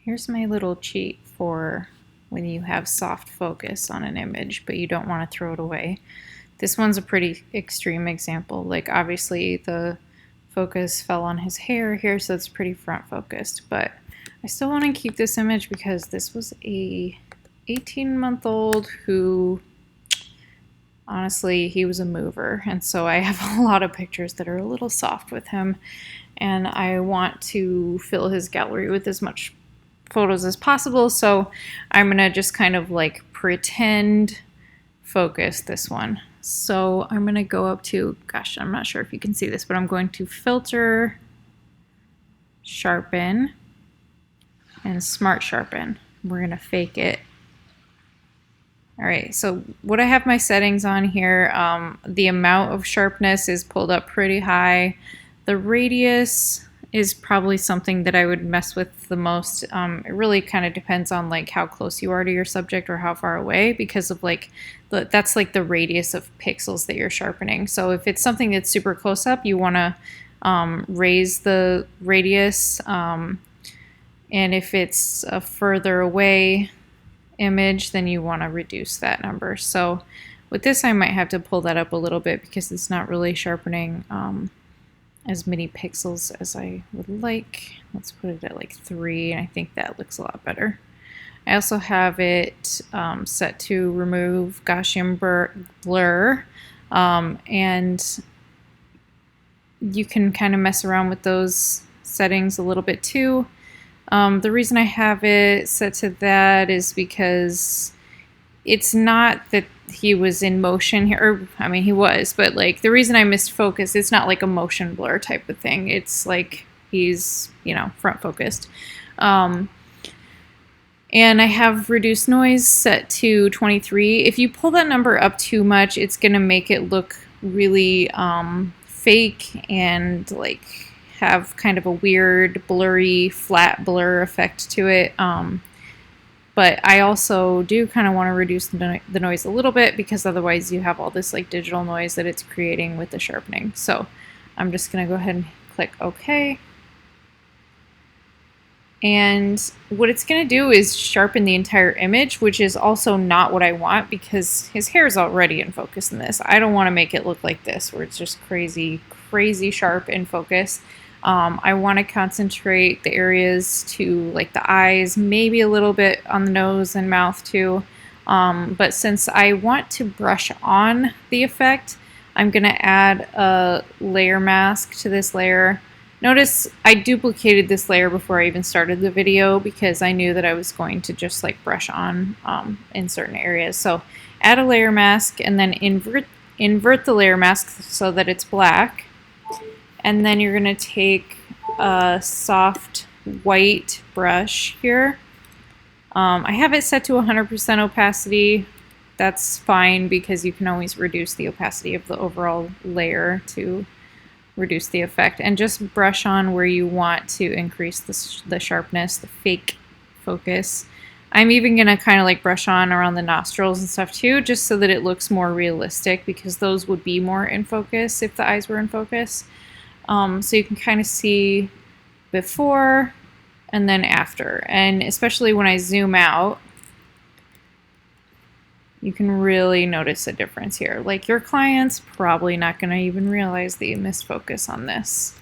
Here's my little cheat for when you have soft focus on an image, but you don't want to throw it away. This one's a pretty extreme example. Like obviously the focus fell on his hair here, so it's pretty front focused, but I still want to keep this image because this was a 18-month-old who honestly, he was a mover, and so I have a lot of pictures that are a little soft with him, and I want to fill his gallery with as much photos as possible, so I'm gonna just kind of like pretend focus this one. So I'm gonna go up to, gosh, I'm not sure if you can see this, but I'm going to filter, sharpen, and smart sharpen. We're gonna fake it. All right, so what I have my settings on here, the amount of sharpness is pulled up pretty high. The radius is probably something that I would mess with the most. It really kind of depends on like how close you are to your subject or how far away, because of like that's like the radius of pixels that you're sharpening. So if it's something that's super close up, you want to raise the radius, and if it's a further away image, then you want to reduce that number. So with this, I might have to pull that up a little bit because it's not really sharpening as many pixels as I would like. Let's put it at like 3, and I think that looks a lot better. I also have it set to remove Gaussian blur, and you can kind of mess around with those settings a little bit too. The reason I have it set to that is because it's not that he was in motion here, or I mean he was, but like the reason I missed focus, it's not like a motion blur type of thing. It's like he's, you know, front focused. And I have reduced noise set to 23. If you pull that number up too much, it's gonna make it look really fake and like have kind of a weird blurry flat blur effect to it. But I also do kind of want to reduce the noise a little bit, because otherwise you have all this like digital noise that it's creating with the sharpening. So I'm just going to go ahead and click OK. And what it's going to do is sharpen the entire image, which is also not what I want, because his hair is already in focus in this. I don't want to make it look like this, where it's just crazy, crazy sharp in focus. I want to concentrate the areas to like the eyes, maybe a little bit on the nose and mouth too. But since I want to brush on the effect, I'm going to add a layer mask to this layer. Notice I duplicated this layer before I even started the video, because I knew that I was going to just like brush on in certain areas. So add a layer mask and then invert the layer mask so that it's black. And then you're going to take a soft white brush here. I have it set to 100% opacity. That's fine, because you can always reduce the opacity of the overall layer to reduce the effect. And just brush on where you want to increase the sharpness, the fake focus. I'm even going to kind of like brush on around the nostrils and stuff too, just so that it looks more realistic, because those would be more in focus if the eyes were in focus. So you can kind of see before and then after, and especially when I zoom out, you can really notice a difference here. Like your client's probably not going to even realize that you missed focus on this.